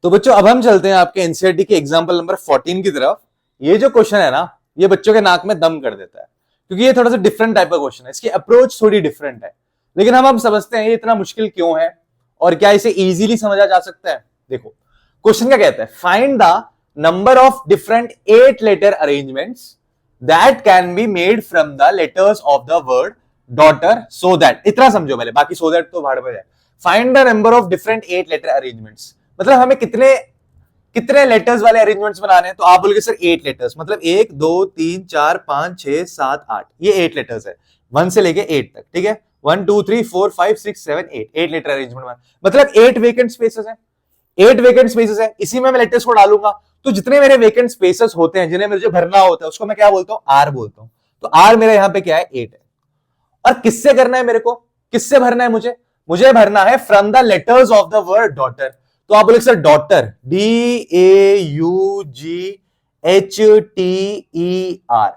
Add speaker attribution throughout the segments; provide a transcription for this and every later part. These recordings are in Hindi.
Speaker 1: तो बच्चों अब हम चलते हैं आपके एनसीईआरटी के एग्जाम्पल नंबर 14 की तरफ। ये जो क्वेश्चन है ना, ये बच्चों के नाक में दम कर देता है, क्योंकि ये थोड़ा सा डिफरेंट टाइप का क्वेश्चन है, इसकी अप्रोच थोड़ी डिफरेंट है। लेकिन हम अब समझते हैं ये इतना मुश्किल क्यों है और क्या इसे इजीली समझा जा सकता है। देखो क्वेश्चन क्या कहता है, find the number of different 8 letter arrangements that can be made from the letters of the word daughter so that. इतना समझो पहले, बाकी सो दैट तो भाड़ में जाए। Find the number of different 8 letter arrangements, मतलब हमें कितने कितने लेटर्स वाले अरेंजमेंट्स बनाने हैं। तो आप बोलोगे सर 8 लेटर्स, मतलब 1 2 3 4 5 6 7 8, ये 8 लेटर्स है 1 से लेके 8 तक। ठीक है, 1 2 3 4 5 6 7 8 लेटर अरेंजमेंट, मतलब 8 वेकेंट स्पेसेस है। 8 वेकेंट स्पेसेस है, इसी में मैं लेटर्स को डालूंगा। तो जितने मेरे वेकेंट स्पेसेस होते हैं जिन्हें मुझे भरना होता है उसको मैं क्या बोलता हूं, आर बोलता हूं। तो आर मेरा यहां पे क्या है, 8 है। और किससे करना है मेरे को, किससे भरना है मुझे भरना है from the letters of the word daughter. तो आप बोले सर डॉटर, DAUGHTER,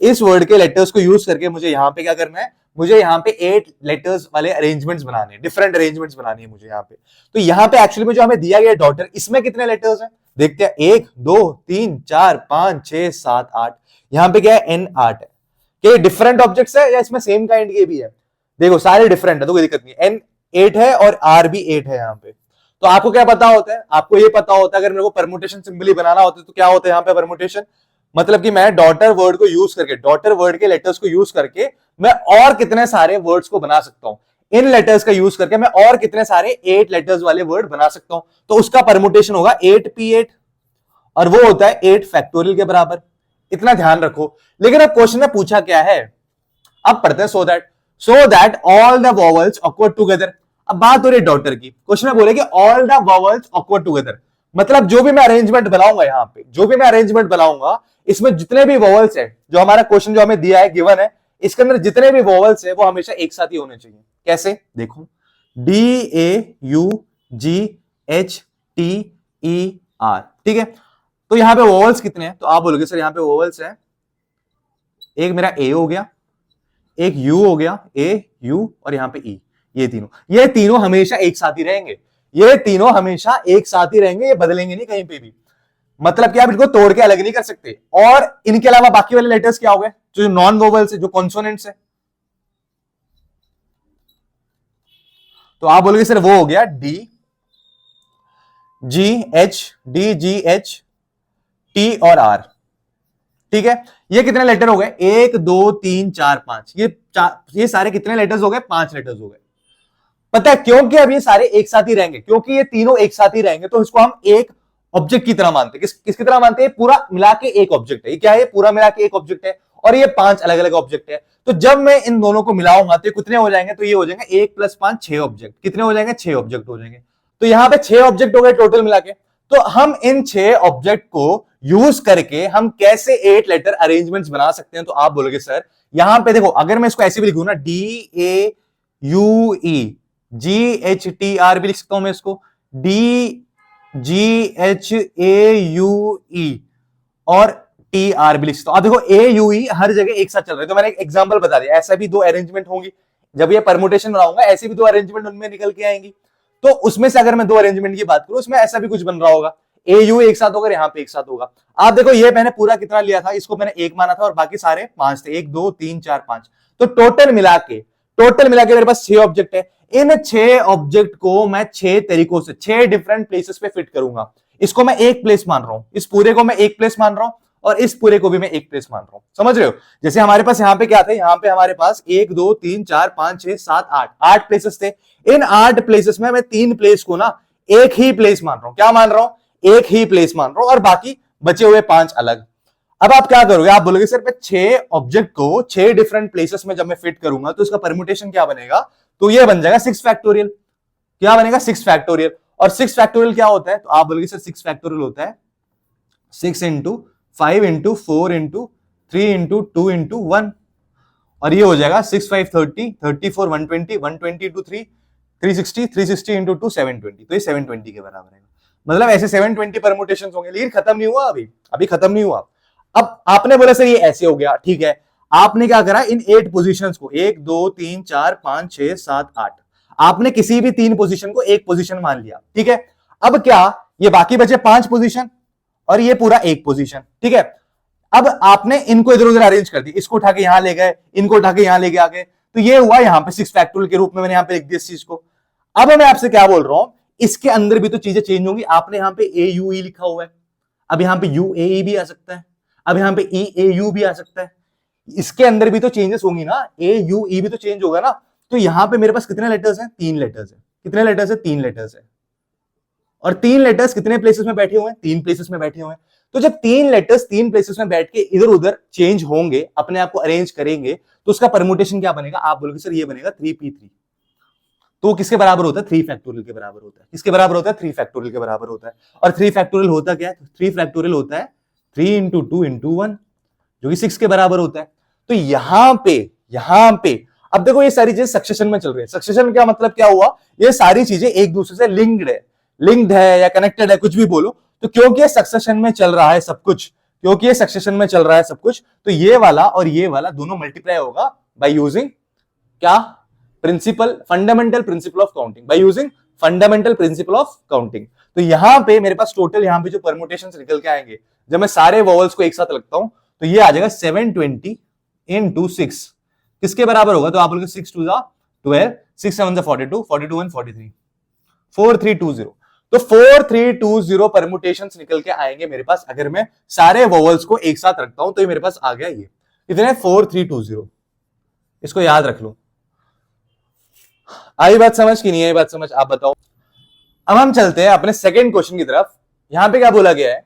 Speaker 1: इस वर्ड के लेटर्स को यूज करके मुझे यहां पे क्या करना है, मुझे यहां पे 8 लेटर्स वाले अरेंजमेंट्स बनाने हैं, डिफरेंट अरेंजमेंट्स बनानी है मुझे यहां पे। तो यहां पे एक्चुअली में जो हमें दिया गया डॉटर, इसमें कितने लेटर्स हैं देखते हैं, 1 2 3 4 5 6 7 8। यहां पे क्या है, N 8 है। क्या ये डिफरेंट ऑब्जेक्ट्स है या इसमें सेम काइंड के भी है? देखो सारे डिफरेंट है तो कोई दिक्कत नहीं है। N 8 है और R भी 8 है यहां पे। तो आपको क्या पता होता है, आपको ये पता होता है अगर मेरे को परमुटेशन सिंबली बनाना होता है तो क्या होता है यहाँ पे परमुटेशन, मतलब कि मैं डॉटर वर्ड को यूज करके, डॉटर वर्ड के लेटर्स को यूज करके मैं और कितने सारे वर्ड्स को बना सकता हूं। इन लेटर्स का यूज करके मैं और कितने सारे 8 लेटर्स वाले वर्ड बना सकता हूं। तो उसका परमुटेशन होगा 8P8 और वो होता है 8 फैक्टोरियल के बराबर। इतना ध्यान रखो। लेकिन अब क्वेश्चन में पूछा क्या है, अब पढ़ते हैं, so that all the vowels occur together. अब बात हो रही है डॉटर की, क्वेश्चन में बोले कि all the vowels occur together, मतलब जो भी मैं अरेंजमेंट बनाऊंगा यहां पे, जो भी मैं अरेंजमेंट बनाऊंगा इसमें जितने भी वॉवल्स है, जो हमारा क्वेश्चन जो हमें दिया है गिवन है, इसके अंदर जितने भी वॉवल्स है वो हमेशा एक साथ ही होने चाहिए। कैसे, देखो DAUGHTER, ठीक है। तो यहां पे वॉवल्स कितने हैं, तो आप बोलोगे सर यहां पे वॉवल्स है, एक मेरा ए हो गया, एक यू हो गया, ए यू, और यहां पे ई। ये तीनों हमेशा एक साथ ही रहेंगे, ये तीनों हमेशा एक साथ ही रहेंगे, ये बदलेंगे नहीं कहीं पे भी। मतलब कि आप इनको तोड़ के अलग नहीं कर सकते। और इनके अलावा बाकी वाले लेटर्स क्या हो गए, जो नॉन वोवल्स है, जो कॉन्सोनेंट्स है। तो आप बोलोगे सर वो हो गया DGH T और R, ठीक है। ये कितने लेटर हो गए, 1 2 3 4 5, ये सारे कितने लेटर्स हो गए, 5 लेटर्स हो गए। पता है क्योंकि अब ये सारे एक साथ ही रहेंगे, क्योंकि ये तीनों एक साथ ही रहेंगे तो इसको हम एक ऑब्जेक्ट की तरह मानते हैं। किसकी तरह मानते हैं, पूरा मिला के एक ऑब्जेक्ट है। ये क्या है, पूरा मिला के एक ऑब्जेक्ट है और ये 5 अलग अलग ऑब्जेक्ट है। तो जब मैं इन दोनों को मिलाऊंगा तो कितने हो जाएंगे, तो ये हो जाएंगे 1 + 5 6 ऑब्जेक्ट। कितने हो जाएंगे, 6 ऑब्जेक्ट हो जाएंगे। तो यहां पे 6 ऑब्जेक्ट हो गए टोटल मिला के। तो हम इन 6 ऑब्जेक्ट को यूज करके हम कैसे 8 लेटर अरेंजमेंट्स बना सकते हैं। तो आप बोलोगे सर यहां पे देखो, अगर मैं इसको ऐसे भी लिखूं ना, DAUEGHTR भी लिख सकता हूं मैं इसको, DGHAUE और TR भी लिख सकता हूं। अब देखो AUE हर जगह एक साथ चल रहे हैं, तो मैंने एक एग्जांपल बता दिया, ऐसा भी 2 अरेंजमेंट होंगी। जब ये परमुटेशन बनाऊंगा ऐसे भी 2 अरेंजमेंट उनमें निकल के आएंगी। तो उसमें से अगर मैं 2 अरेंजमेंट की बात करूं, उसमें ऐसा भी कुछ बन रहा होगा, AU एक साथ होगा, यहां पे एक साथ होगा। आप देखो ये मैंने पूरा कितना लिया था, इसको मैंने 1 माना था और बाकी सारे 5 थे, 1 2 3 4 5। तो टोटल मिला के मेरे पास 6 ऑब्जेक्ट है। इन 6 ऑब्जेक्ट को मैं 6 तरीकों से 6 डिफरेंट प्लेसेस पे फिट करूंगा। इसको मैं एक प्लेस मान रहा हूं, इस पूरे को मैं एक प्लेस मान रहा हूं और इस पूरे को भी मैं एक प्लेस मान रहा हूं। समझ रहे हो, जैसे हमारे पास यहां पे क्या थे, यहां पे हमारे पास 1 2 3 4 5 6 7 8 प्लेसेस थे। इन 8 प्लेसेस में मैं 3 प्लेस को ना एक ही प्लेस मान रहा हूं। क्या मान रहा हूं, एक ही प्लेस मान रहा हूं और बाकी बचे हुए 5 अलग। अब आप क्या करोगे, आप बोलोगे सर मैं 6 ऑब्जेक्ट को 6 डिफरेंट प्लेसेस में जब मैं फिट करूंगा तो इसका परम्यूटेशन क्या बनेगा, तो ये बन जाएगा 6 फैक्टोरियल। क्या बनेगा, 6 फैक्टोरियल। और 6 फैक्टोरियल क्या होता है, तो आप बोलोगे सर 6 फैक्टोरियल होता है 6 × 5 × 4 × 3 × 2 × 1, और ये हो जाएगा 6 5 30 34 120 120 × 3 360 360 × 2 720। तो ये 720 के बराबर है। मतलब ऐसे 720 परमुटेशंस होंगे। लेकिन खत्म नहीं हुआ, अभी खत्म नहीं हुआ। अब आपने बोला सर ये ऐसे हो गया, ठीक है। आपने क्या करा, इन 8 पोजीशंस को 1 2 3 4 5 6 7 8, आपने किसी भी 3 पोजीशन को एक पोजीशन मान लिया, ठीक है। अब क्या, ये बाकी बचे 5 पोजीशन और ये पूरा 1 पोजीशन, ठीक है। अब आपने इनको इधर उधर अरेंज कर दी, इसको उठा के यहां ले गए, इनको उठा के यहां ले गए आगे, तो ये हुआ यहां पे 6 फैक्टोरियल के रूप में मैंने यहां पे लिख दिया इस चीज को। अब मैं आपसे क्या बोल रहा हूं, इसके अंदर भी तो चीजें चेंज होंगी। आपने यहां पे ए यू ई लिखा हुआ है, अब यहां पे यू ए ई भी आ सकता है, अब यहां पे ई ए यू भी आ सकता है, इसके अंदर भी तो चेंजेस होंगी ना, ए यू ई भी तो चेंज होगा ना। तो यहां पे मेरे पास कितने लेटर्स हैं, 3 लेटर्स है। कितने लेटर्स है, 3 लेटर्स है। और 3 लेटर्स कितने प्लेसेस में बैठे हुए हैं, 3 प्लेसेस में बैठे हुए हैं। तो जब 3 लेटर्स 3 प्लेसेस में बैठ के इधर उधर चेंज होंगे, अपने आप को अरेंज करेंगे, तो उसका परमुटेशन क्या बनेगा, आप बोलोगे सर ये बनेगा 3p3। तो किसके बराबर होता है, 3 फैक्टोरियल के बराबर होता है। किसके बराबर होता है, 3 फैक्टोरियल के बराबर होता है। और 3 फैक्टोरियल होता क्या है, 3 फैक्टोरियल होता है 3 इंटू 2 इंटू 1, जो कि 6 के बराबर होता है। तो यहां पे अब देखो ये सारी चीजें सक्सेशन में चल रही है। सक्सेशन का मतलब क्या हुआ, ये सारी चीजें एक दूसरे से लिंक्ड है या कनेक्टेड है, कुछ भी बोलो। तो क्योंकि ये सक्सेशन में चल रहा है सब कुछ, क्योंकि ये सक्सेशन में चल रहा है सब कुछ, तो ये वाला और ये वाला दोनों मल्टीप्लाई होगा बाय यूजिंग क्या, fundamental principle of counting, by using fundamental principle of counting. तो यहां पे मेरे पास टोटल यहां पे जो परमुटेशंस निकल के आएंगे, जब मैं सारे वोवल्स को एक साथ लगता हूं, तो ये आ जाएगा 720 इंटू 6, किसके बराबर होगा, तो आप बोलोगे 6 2 12, 6 7 42, 42 1 43, 4320। तो 4320 परमुटेशंस निकल के आएंगे मेरे पास, अगर मैं सारे वोवल्स को एक साथ रखता हूं। तो ये मेरे पास आ गया, ये कितने, 4320। इसको याद रख लो। आई बात समझ की नहीं आई बात समझ, आप बताओ। अब हम चलते हैं अपने सेकंड क्वेश्चन की तरफ। यहां पे क्या बोला गया है,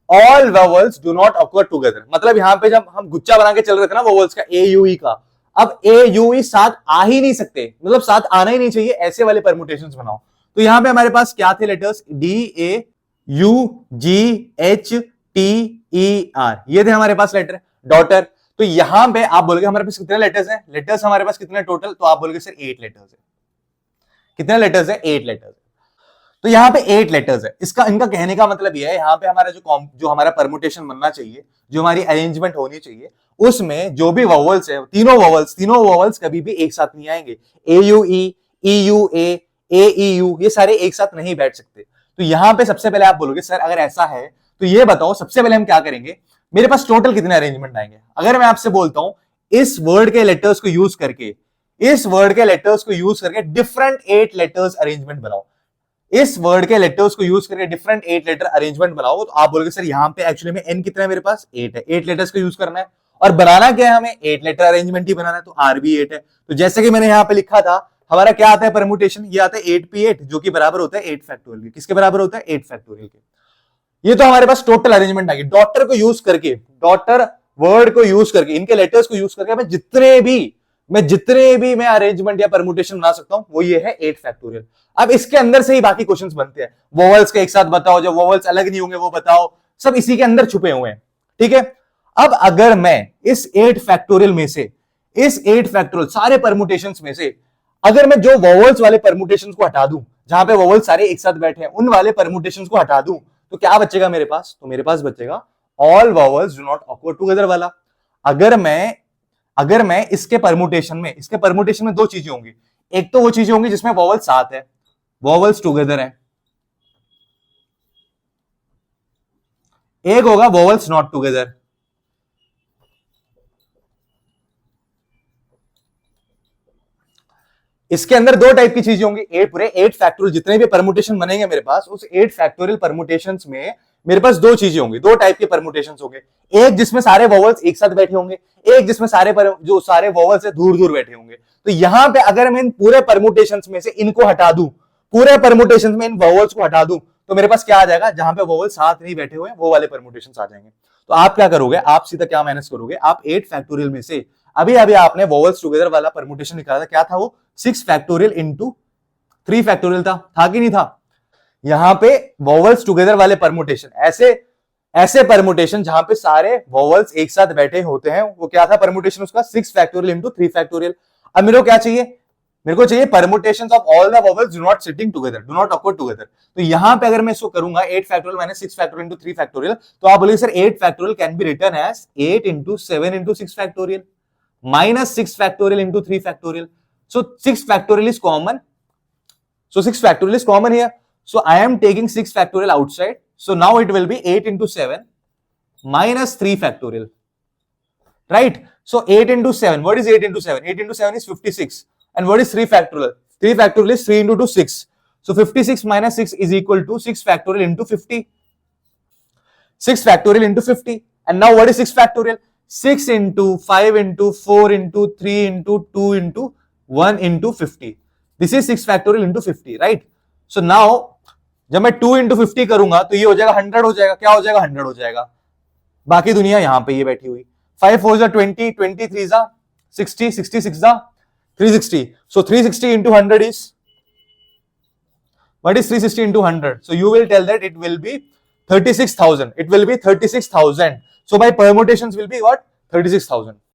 Speaker 1: all vowels do not occur together. मतलब यहां पे जब हम गुच्चा बना के चल रहे थे ना वोवल्स का, ए यू ई का, अब ए यू ई साथ आ ही नहीं सकते, मतलब साथ आना ही नहीं चाहिए, ऐसे वाले परमुटेशंस बनाओ। तो यहां पे हमारे पास क्या थे letters, D A you ji H T E R, ये थे हमारे पास लेटर, डॉटर। तो यहां पे आप बोलोगे हमारे पास कितने लेटर्स हैं, लेटर्स हमारे पास कितने टोटल, तो आप बोलोगे सर 8 लेटर्स है। कितने लेटर्स है, 8 लेटर्स। तो यहां पे 8 लेटर्स है। इनका कहने का मतलब यह है, यहां पे हमारा जो हमारा परमुटेशन बनना चाहिए, जो हमारी अरेंजमेंट होनी चाहिए, उसमें जो भी वोवल्स है, तीनों वोवल्स कभी भी एक साथ नहीं आएंगे। ए you E U A E U, ये सारे एक साथ नहीं बैठ सकते। तो यहां पे सबसे पहले आप बोलोगे सर अगर ऐसा है तो ये बताओ, सबसे पहले हम क्या करेंगे, मेरे पास टोटल कितने अरेंजमेंट आएंगे। अगर मैं आपसे बोलता हूं इस वर्ड के लेटर्स को यूज करके डिफरेंट 8 लेटर्स अरेंजमेंट बनाओ, इस वर्ड के लेटर्स को यूज करके डिफरेंट 8 लेटर अरेंजमेंट बनाओ, तो आप बोलोगे सर यहां पे एक्चुअली में एन कितना है मेरे पास, 8 है। 8 लेटर्स को यूज करना है और बनाना क्या है, हमें 8 लेटर अरेंजमेंट ही बनाना है, तो आर भी 8 है। तो जैसे कि मैंने यहां पे लिखा था, हमारा क्या आता है परमुटेशन, ये आता है 8p8, जो कि बराबर होता है 8 फैक्टोरियल के। किसके बराबर होता है, 8 फैक्टोरियल के। ये तो हमारे पास टोटल अरेंजमेंट आ गई। डॉटर को यूज करके, डॉटर वर्ड को यूज करके, इनके लेटर्स को यूज करके मैं जितने भी मैं अरेंजमेंट या परमुटेशन बना सकता हूं, वो ये है 8 फैक्टोरियल। अब इसके अंदर से ही बाकी क्वेश्चंस बनते हैं, वोवल्स के एक साथ बताओ, जो वोवल्स अलग नहीं होंगे वो बताओ, सब इसी के अंदर छुपे हुए हैं, ठीक है। अब अगर मैं इस 8 फैक्टोरियल में से, इस 8 फैक्टोरियल सारे परमुटेशंस में से, अगर मैं जो वोवल्स वाले परमुटेशंस को हटा दूं, जहां पे वोवल्स सारे एक साथ बैठे हैं, उन वाले परमुटेशंस को हटा दूं, तो क्या बचेगा मेरे पास, तो मेरे पास बचेगा all vowels do not occur together वाला। अगर मैं इसके परमुटेशन में 2 चीजें होंगी। एक तो वो चीजें होंगी जिसमें वोवल्स साथ है, वोवल्स टुगेदर है, एक होगा वोवल्स नॉट टुगेदर। इसके अंदर 2 टाइप की चीजें होंगी। पूरे 8 फैक्टोरियल जितने भी परमुटेशन बनेंगे मेरे पास, उस 8 फैक्टोरियल परमुटेशंस में मेरे पास 2 चीजें होंगी, 2 टाइप के परमुटेशंस होंगे। एक जिसमें सारे वोवल्स एक साथ बैठे होंगे, एक जिसमें जो सारे वोवल्स है दूर दूर बैठे होंगे। तो यहां पे अगर मैं इन पूरे परमुटेशंस में से इनको हटा दूं, पूरे परमुटेशंस में इन वोवल्स को हटा दूं, तो मेरे पास क्या आ जाएगा, जहां पे वोवल्स साथ नहीं बैठे हुए वो वाले परमुटेशंस आ जाएंगे। तो आप क्या करोगे, आप सीधा क्या माइनस करोगे, आप 8 फैक्टोरियल में से अभी आपने वोवल्स टुगेदर वाला परमुटेशन निकाला था, क्या था वो, 6 फैक्टोरियल इंटू 3 फैक्टोरियल था कि नहीं था। यहां पे वोवल्स टुगेदर वाले परमुटेशन, ऐसे परमुटेशन जहां पे सारे वोवल्स एक साथ बैठे होते हैं, वो क्या था परमुटेशन उसका, 6 फैक्टोरियल इंटू 3 फैक्टोरियल। अब मेरे को क्या चाहिए, मेरे को चाहिए permutations of all the vowels do not sitting together, do not occur together. तो यहां पे अगर मैं इसको करूंगा 8 factorial minus 6 factorial into 3 factorial, तो आप बोलिए sir 8 factorial can be written as 8 into 7 into 6 factorial minus 6 factorial into 3 factorial. So 6 factorial is common. So 6 factorial is common here. So I am taking 6 factorial outside. So now it will be 8 into 7 minus 3 factorial. Right? So 8 into 7. What is 8 into 7? 8 into 7 is 56. And what is 3 factorial? 3 factorial is 3 into 2, 6. So 56 minus 6 is equal to 6 factorial into 50. 6 factorial into 50. And now what is 6 factorial? 6 into 5 into 4 into 3 into 2 into 1 into 50. This is 6 factorial into 50, right? So now जब मैं 2 into 50 करूंगा तो ये हो जाएगा 100 हो जाएगा. क्या हो जाएगा? 100 हो जाएगा. बाकी दुनिया यहां पे ये बैठी हुई. 5 4 is 20, 23 is 60, 66 is 360. So 360 into 100 is, what is 360 into 100? So you will tell that it will be 36,000. It will be 36,000. So by permutations will be what? 36,000.